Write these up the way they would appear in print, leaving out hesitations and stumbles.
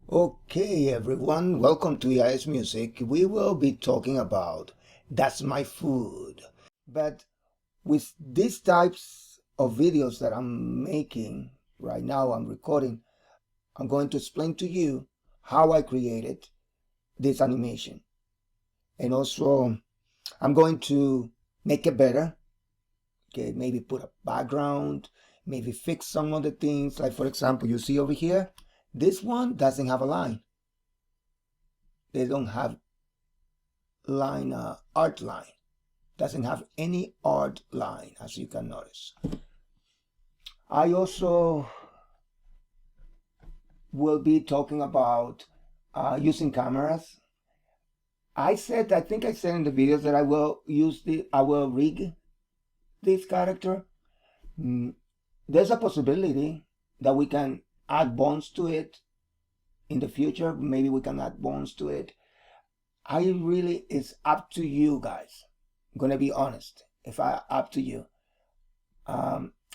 Okay, everyone, welcome to EIS Music. We will be talking about That's My Food. But with these types of videos that I'm making right now, I'm recording, I'm going to explain to you how I created this animation. And also, I'm going to make it better. Okay, maybe put a background, maybe fix some of the things. Like, for example, you see over here, this one doesn't have a line. They don't have line, art line. Doesn't have any art line, as you can notice. I also will be talking about using cameras. I think I said in the videos that I will rig this character. There's a possibility that we can add bones to it in the future. Maybe we can add bones to it. It's up to you guys. I'm gonna be honest. Up to you.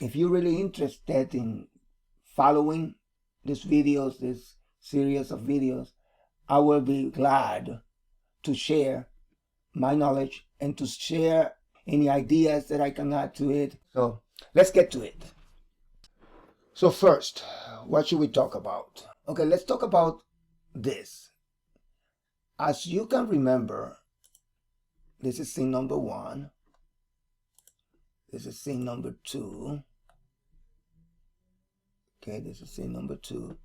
If you're really interested in following this series of videos, I will be glad to share my knowledge and to share any ideas that I can add to it. So let's get to it. So first, what should we talk about? Okay, let's talk about this. As you can remember, this is scene number 1. This is scene number 2. Okay, this is scene number 2.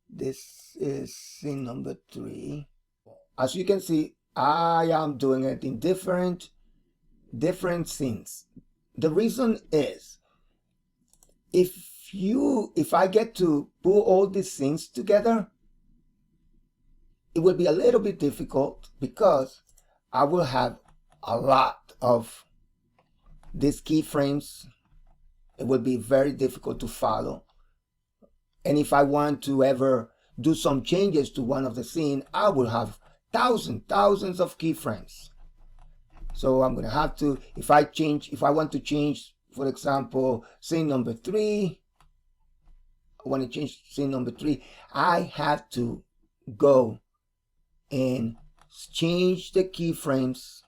This is scene number 3. As you can see, I am doing it in different scenes. The reason is, if I get to put all these scenes together, it will be a little bit difficult because I will have a lot of these keyframes. It will be very difficult to follow. And if I want to ever do some changes to one of the scenes, I will have thousands of keyframes. So I'm going to have to, if I want to change, for example, scene number 3, I want to change scene number 3, I have to go and change the keyframes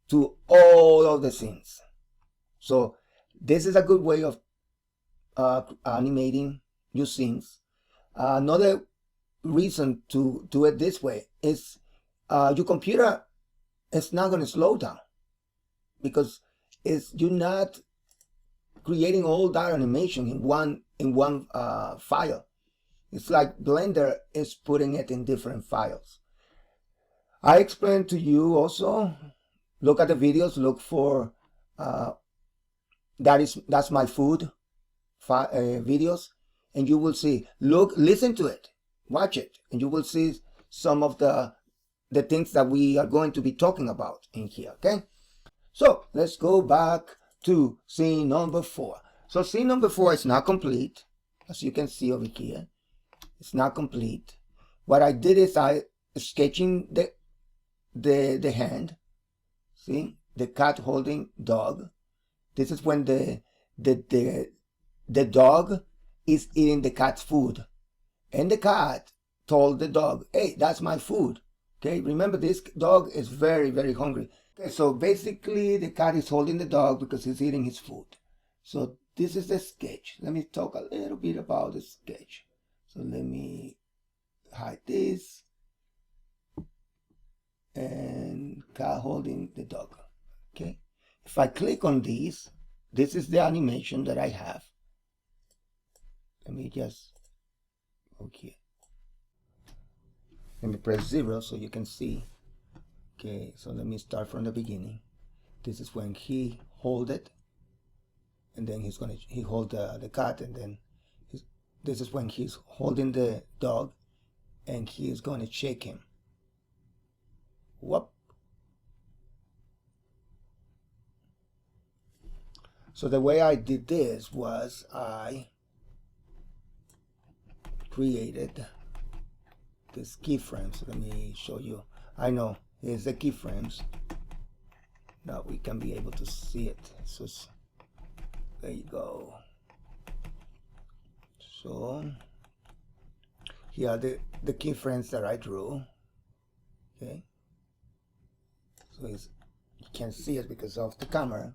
to all of the scenes. So this is a good way of animating your scenes. Another reason to do it this way is your computer is not going to slow down because you're not creating all that animation in one file. It's like Blender is putting it in different files. I explained to you also, look at the videos, look for that's my food videos, and you will see, listen to it, watch it, and you will see some of the things that we are going to be talking about in here. Okay, so let's go back to scene number 4. So scene number 4 is not complete, as you can see over here. It's not complete. What I did is I sketching the hand. See, the cat holding dog. This is when the dog is eating the cat's food, and the cat told the dog, "Hey, that's my food." Okay, remember, this dog is very hungry. Okay, so basically the cat is holding the dog because he's eating his food. So this is the sketch. Let me talk a little bit about the sketch. So let me hide this, and cat holding the dog. Okay, if I click on these, this is the animation that I have. Let me just, okay, let me press 0 so you can see. Okay, so let me start from the beginning. This is when he hold it, and then he hold the cat, and then this is when he's holding the dog, and he is going to shake him. Whoop. So the way I did this was I created this keyframes. Let me show you. I know, here's the keyframes. Now we can be able to see it. So there you go. So here are the keyframes that I drew. Okay, so you can't see it because of the camera.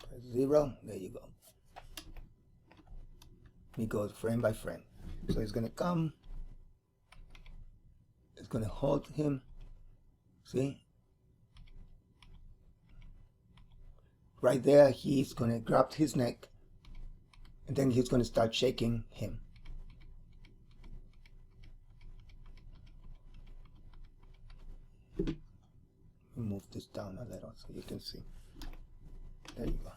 Press 0, there you go. We go frame by frame. So it's gonna come, it's gonna hold him, see? Right there, he's gonna grab his neck, and then he's gonna start shaking him. Move this down a little so you can see. There you go.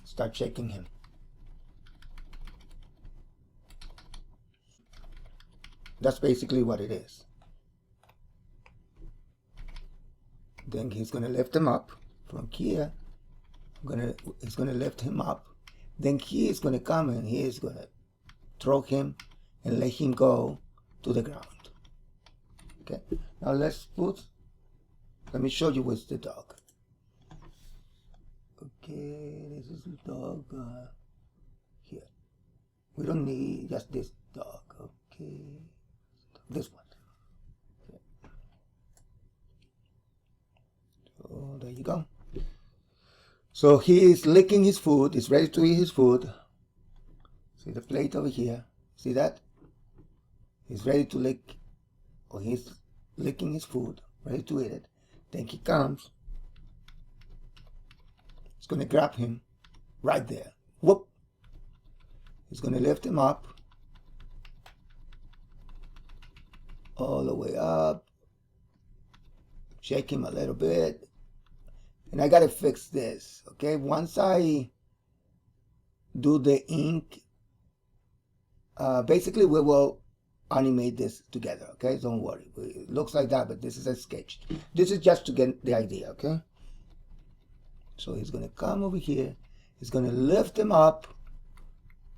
Start shaking him. That's basically what it is. Then he's gonna lift him up from here. He's gonna lift him up. Then he is gonna come and he is gonna throw him and let him go to the ground. Okay. Now let me show you with the dog. Okay, this is the dog here. We don't need just this dog. Okay, this one. Okay. So there you go. So he is licking his food. He's ready to eat his food. See the plate over here. See that? He's ready to lick, or he's licking his food, ready to eat it. Then he comes. He's going to grab him right there. Whoop. He's going to lift him up. All the way up. Shake him a little bit. And I got to fix this. Okay. Once I do the ink, basically we will animate this together. Okay. Don't worry. It looks like that, but this is a sketch. This is just to get the idea. Okay. So he's going to come over here. He's going to lift him up.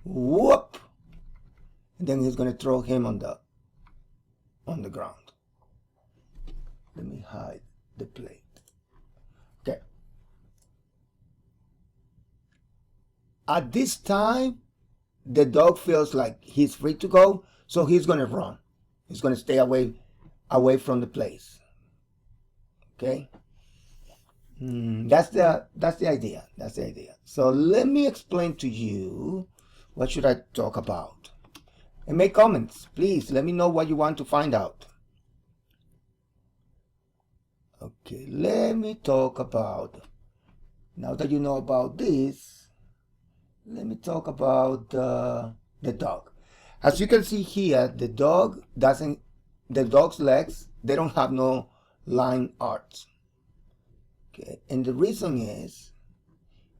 Whoop. And then he's going to throw him on the ground. Let me hide the plate. Okay. At this time, the dog feels like he's free to go, so he's going to run. He's going to stay away from the place. Okay. That's the idea. That's the idea. So let me explain to you what should I talk about. And make comments, please. Let me know what you want to find out. Okay, let me talk about, now that you know about this, let me talk about the dog. As you can see here, the dog's legs, they don't have no line art. Okay, and the reason is,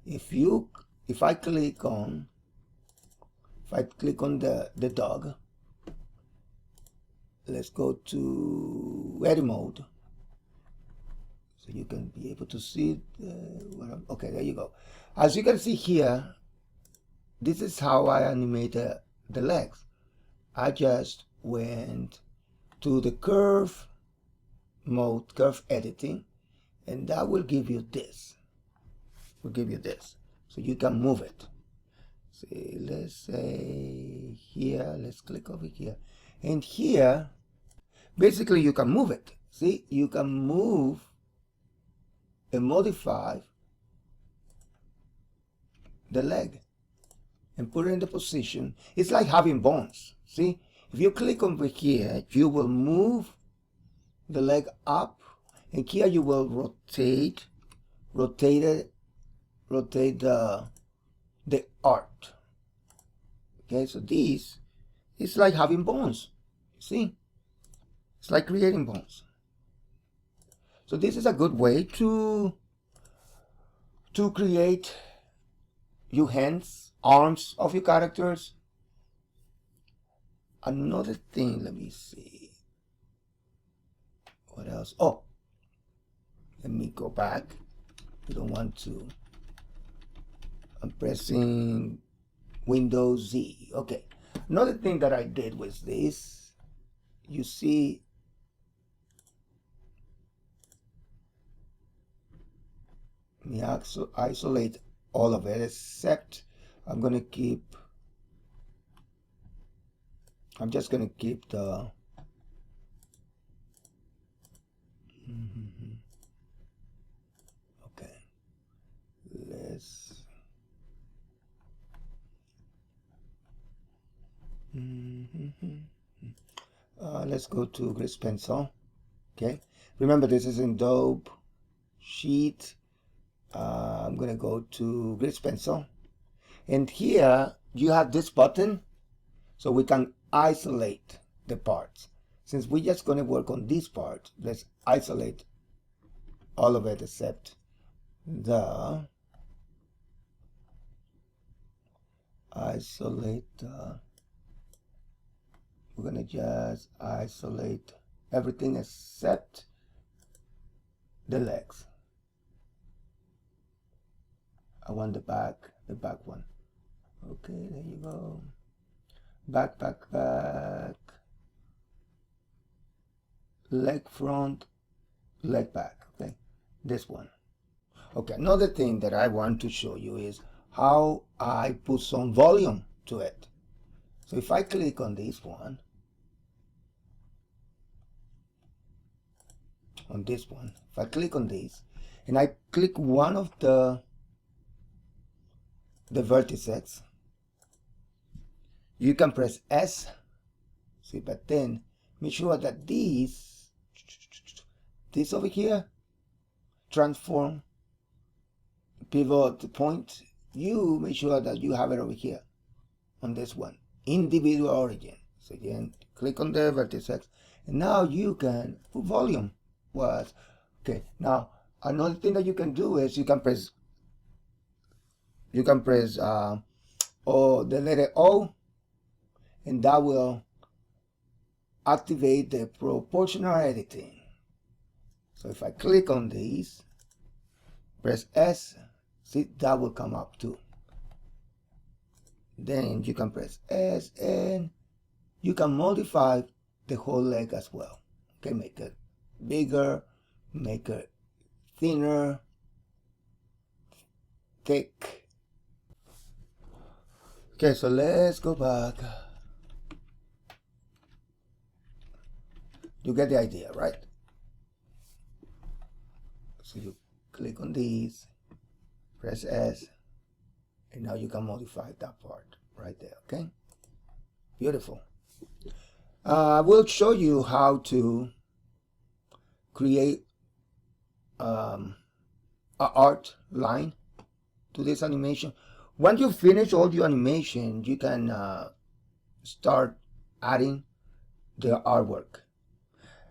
if I click on the dog, let's go to edit mode, so you can be able to see okay, there you go. As you can see here, this is how I animate the legs. I just went to the curve mode, curve editing, and that will give you this. So you can move it. See, let's say here, let's click over here, and here basically you can move it. See, you can move and modify the leg and put it in the position. It's like having bones. See, if you click over here, you will move the leg up, and here you will rotate the art. Okay, so this is like having bones. See, it's like creating bones. So this is a good way to create your hands, arms of your characters. Another thing, let me see. What else? Oh, let me go back. You don't want to. I'm pressing Windows Z. Okay. Another thing that I did was this. You see, let me isolate all of it, except I'm going to keep I'm just gonna keep the okay. Let's go to Grease Pencil. Okay, remember this is in dope sheet. I'm gonna go to Grease Pencil, and here you have this button, so we can isolate the parts. Since we're just gonna work on this part, let's isolate all of it except the we're gonna just isolate everything except the legs. I want the back one. Okay, there you go. Back. Leg front, leg back. Okay, this one. Okay, another thing that I want to show you is how I put some volume to it. So if I click on this one, if I click on this, and I click one of the vertices, you can press S, see, but then make sure that this over here, transform pivot point, you make sure that you have it over here on this one, individual origin. So again, click on the vertex, and now you can put volume. Was okay. Now another thing that you can do is you can press the letter O, and that will activate the proportional editing. So if I click on these, press S, see, that will come up too. Then you can press S and you can modify the whole leg as well. Okay, make it bigger, make it thinner, thick. Okay, so let's go back. You get the idea, right? So you click on these, press S, and now you can modify that part right there. Okay, beautiful. I will show you how to create an art line to this animation. Once you finish all your animation, you can start adding the artwork.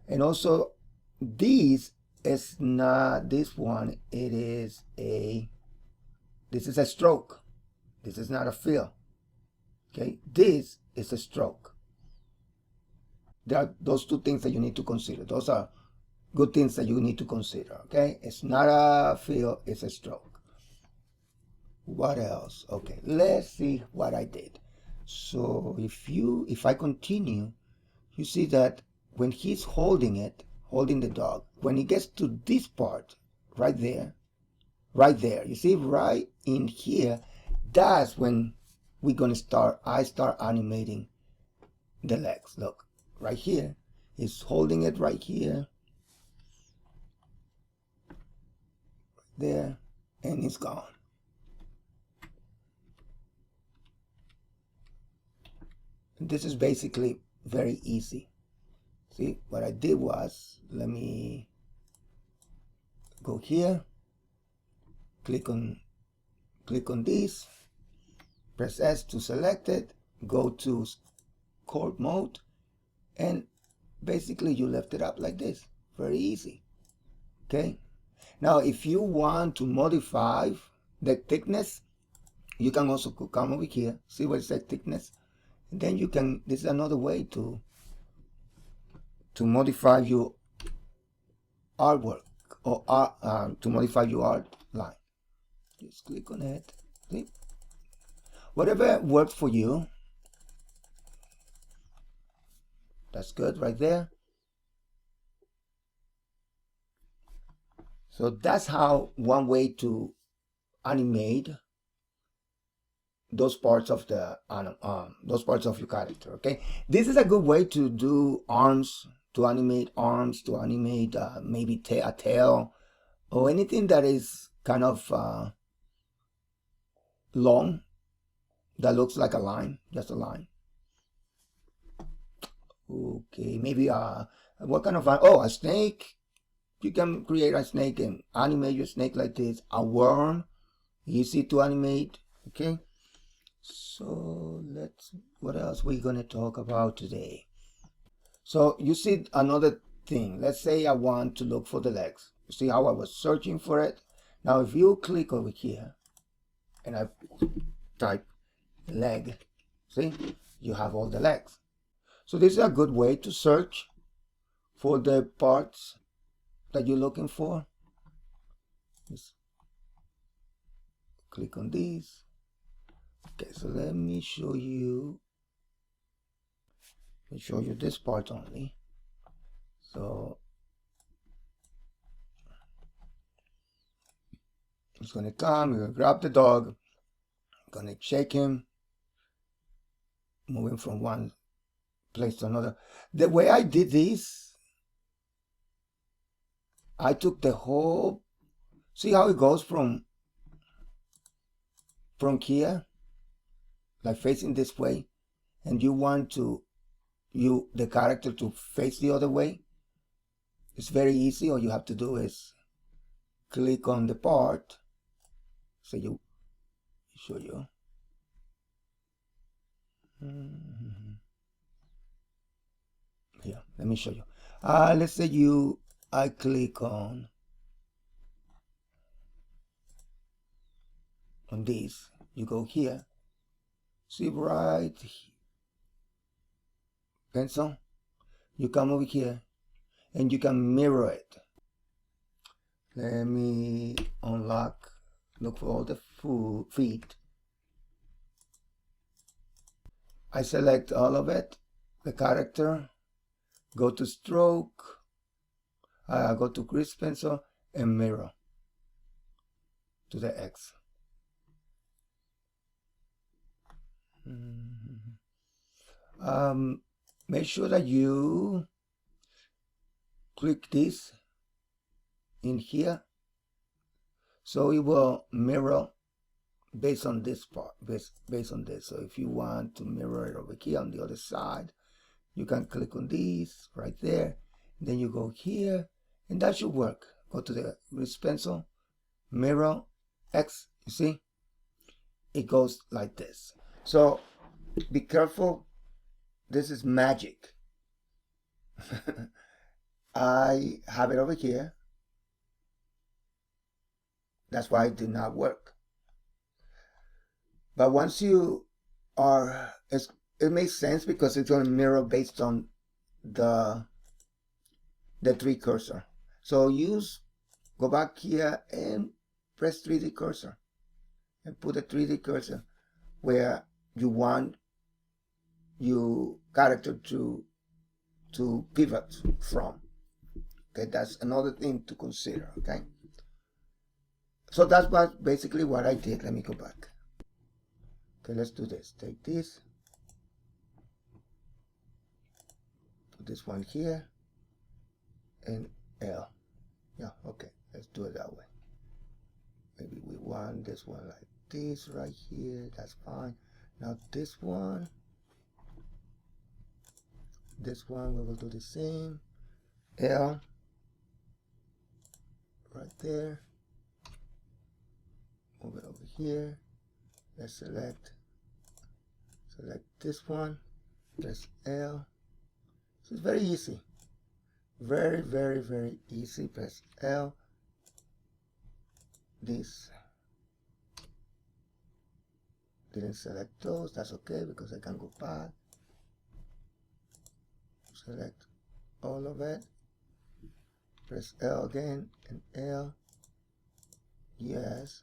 And also, this is not this one. This is a stroke. This is not a fill. Okay, this is a stroke. There are those two things that you need to consider. Those are good things that you need to consider. Okay, it's not a fill, it's a stroke. What else? Okay, let's see what I did. So if I continue, you see that when he's holding the dog, when he gets to this part right there, you see right in here, that's when I start animating the legs. Look, right here, he's holding it right here, there, and it's gone. This is basically very easy. See, what I did was, let me go here, click on this, press S to select it, go to Sculpt mode, and basically you left it up like this. Very easy. Okay, now if you want to modify the thickness, you can also come over here, see where it says thickness, and then you can, this is another way to modify your artwork, or to modify your art line. Just click on it. See? Whatever works for you, that's good right there. So that's how one way to animate those parts of those parts of your character. Okay, this is a good way to do arms, to animate arms, to animate maybe a tail or anything that is kind of long, that looks like a line, just a line. Okay, maybe what kind of a snake. You can create a snake and animate your snake like this. A worm, easy to animate. Okay, so what else we're gonna talk about today? So you see another thing. Let's say I want to look for the legs. You see how I was searching for it? Now if you click over here and I type leg, see, you have all the legs. So this is a good way to search for the parts that you're looking for. Just click on these. Okay, so let me show you this part only. So it's gonna come, you're gonna grab the dog, gonna shake him, moving from one place to another. The way I did this, I took the whole, see how it goes from here, like facing this way, and you want the character to face the other way. It's very easy. All you have to do is click on the part. So show you. Here, let me show you. Let's say I click on this. You go here. See right here. Pencil. You come over here and you can mirror it. Let me look for all the feet. I select all of it, the character, go to stroke, go to grease pencil and mirror to the X. Make sure that you click this in here, so it will mirror based on this part, based on this. So if you want to mirror it over here on the other side, you can click on these right there. Then you go here, and that should work. Go to the grease pencil, mirror, X. You see, it goes like this. So be careful. This is magic. I have it over here. That's why it did not work. But once you are, it makes sense because it's going to mirror based on the 3 cursor. So go back here and press 3D cursor and put the 3D cursor where you want your character to pivot from. Okay, that's another thing to consider. Okay, so that's basically what I did. Let me go back. Okay, let's do this. Take this, put this one here, and L. Yeah, okay, let's do it that way. Maybe we want this one like this right here. That's fine. Now this one we will do the same. L right there. Move it over here. Let's select this one. Press L. So it's very easy. Very, very, very easy. Press L. This. Didn't select those. That's okay because I can go back. Select all of it. Press L again and L. Yes.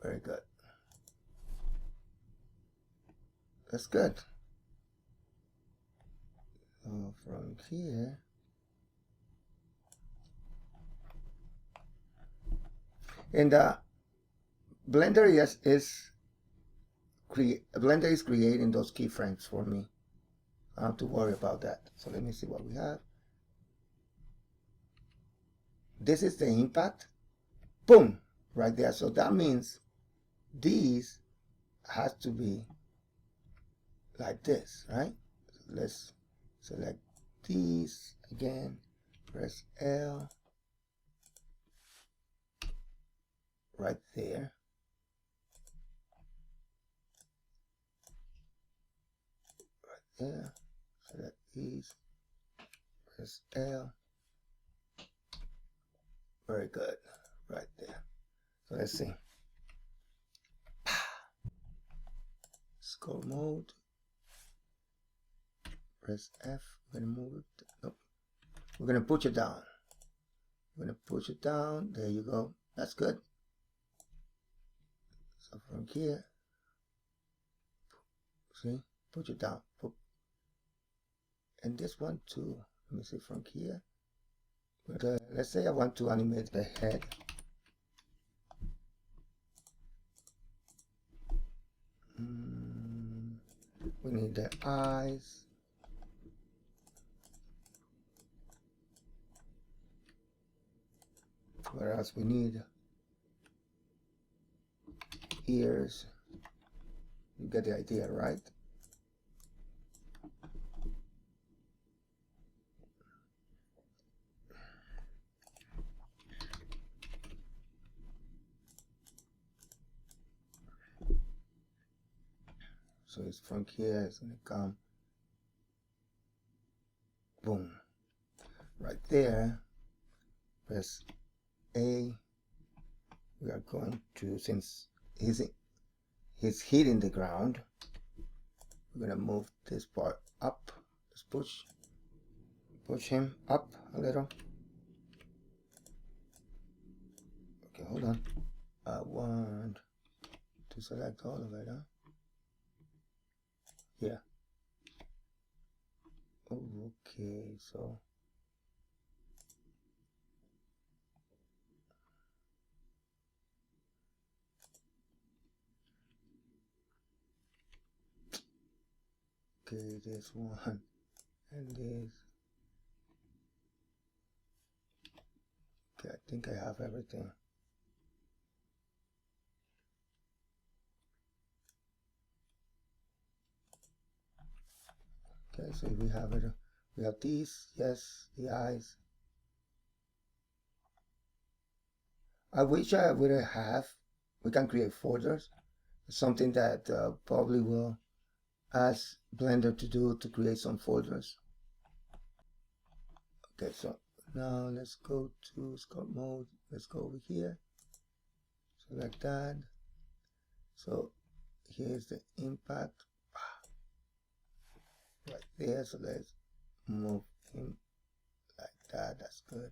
Very good. That's good. So from here, and Blender is Blender is creating those keyframes for me. I don't have to worry about that. So let me see what we have. This is the impact. Boom, right there. So that means these has to be like this, right? So let's select these again, press L, right there. Right there. Select these, press L. Very good, right there. So let's see. Sculpt mode. Press F. We're gonna move it. Nope. We're gonna push it down. We're gonna push it down. There you go. That's good. So from here, see, push it down. And this one too. Let me see from here. But let's say I want to animate the head. We need the eyes. What else we need? Ears. You get the idea, right? So it's from here, it's gonna come, boom, right there. Press A. We are going to, since he's hitting the ground, we're gonna move this part up. Let's push him up a little. Okay, hold on. I want to select all of it, huh? Yeah. Oh, okay, so okay, this one and this. Okay, I think I have everything. Okay, so we have it. We have these, yes, the eyes. I wish I would have. We can create folders. Something that probably will ask Blender to do, to create some folders. Okay, so now let's go to Sculpt mode. Let's go over here. Select that. So here's the impact. Right there. So let's move him like that. That's good.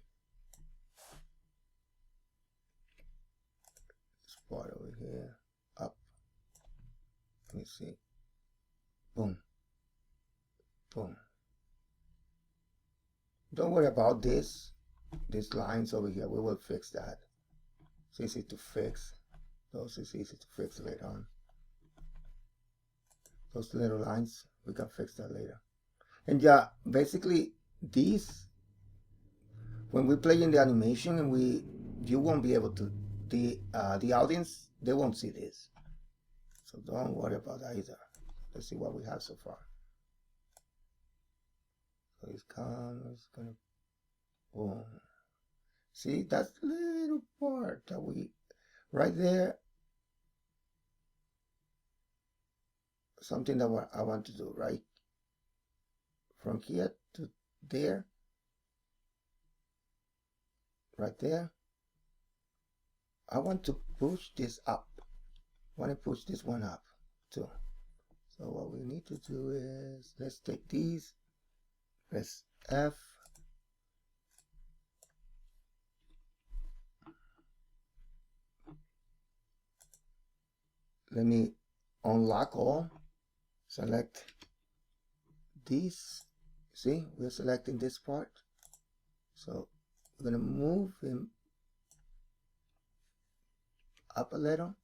This part over here, up. Let me see. Boom. Boom. Don't worry about these lines over here. We will fix that. It's easy to fix. Those is easy to fix later on. Those little lines, we can fix that later. And yeah, basically these, when we play in the animation and you won't be able to, the audience, they won't see this. So don't worry about that either. Let's see what we have so far. So it's gonna, boom. See, that's the little part that right there. Something that I want to do, right? From here to there. Right there. I want to push this up. I want to push this one up too. So what we need to do is, let's take these, press F. Let me unlock all. Select these. See, we're selecting this part. So we're going to move him up a little.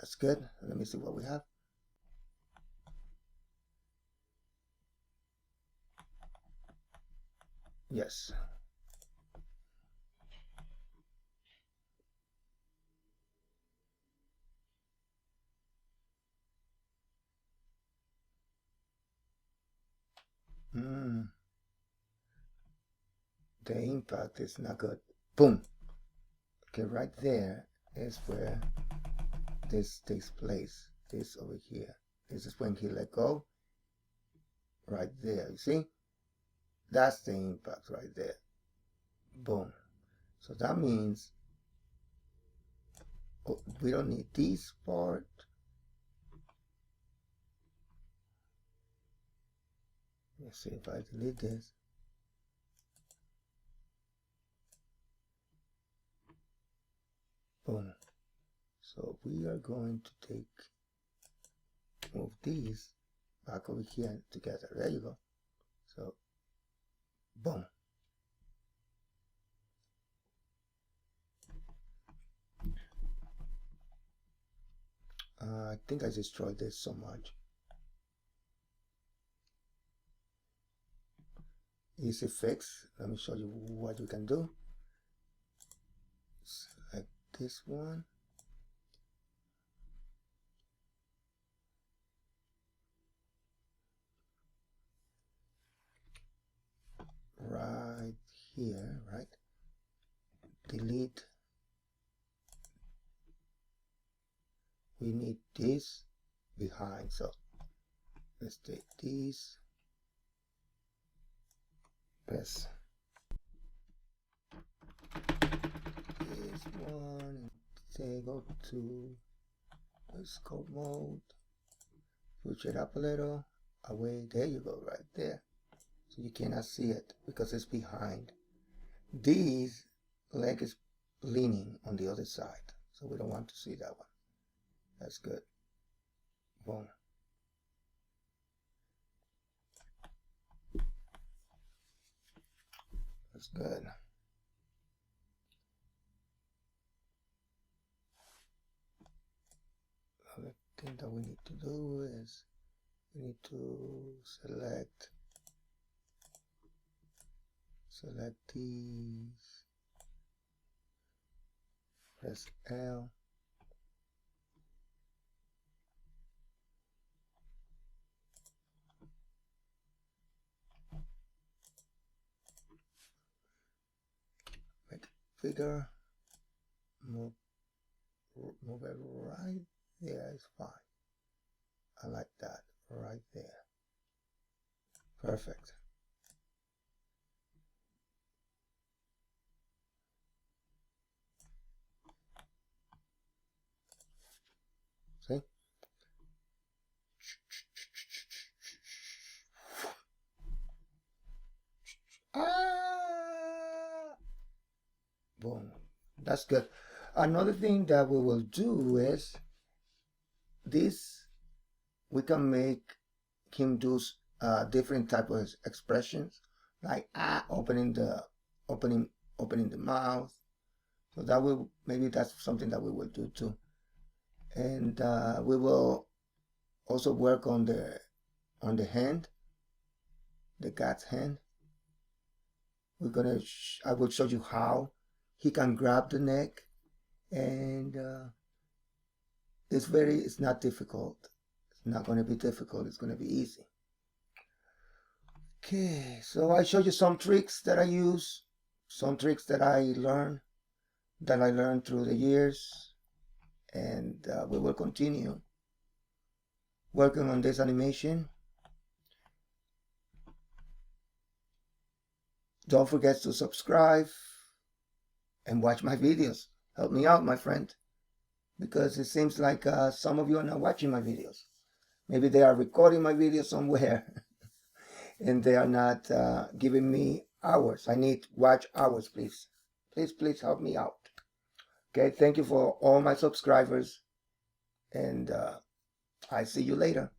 That's good. Let me see what we have. Yes. The impact is not good. Boom. Okay, right there is where this takes place. This over here. This is when he let go. Right there. You see? That's the impact right there. Boom. So that means we don't need this part. Let's see if I delete this. Boom. So we are going to move these back over here together. There you go. So, boom. I think I destroyed this so much. Easy fix. Let me show you what you can do. Select this one. Right here, right? Delete. We need this behind, so let's take this. Press this one and say go to the sculpt mode, push it up a little, away. There you go, right there. So you cannot see it because it's behind. This leg is leaning on the other side, so we don't want to see that one. That's good. Boom. That's good. The thing that we need to do is we need to select these, press L, make it bigger, move it right there is fine. I like that right there. Perfect. See? Ah! Boom. That's good. Another thing that we will do is this. We can make him do different type of expressions, like opening the mouth. So that will, maybe that's something that we will do too. And we will also work on the hand, the cat's hand. We're gonna I will show you how he can grab the neck, and it's not difficult. It's not going to be difficult. It's going to be easy. Okay, so I showed you some tricks that I use, some tricks that I learned through the years, and we will continue working on this animation. Don't forget to subscribe and watch my videos. Help me out, my friend, because it seems like some of you are not watching my videos. Maybe they are recording my videos somewhere and they are not giving me hours. I need watch hours, please. Please help me out. Okay, thank you for all my subscribers, and I see you later.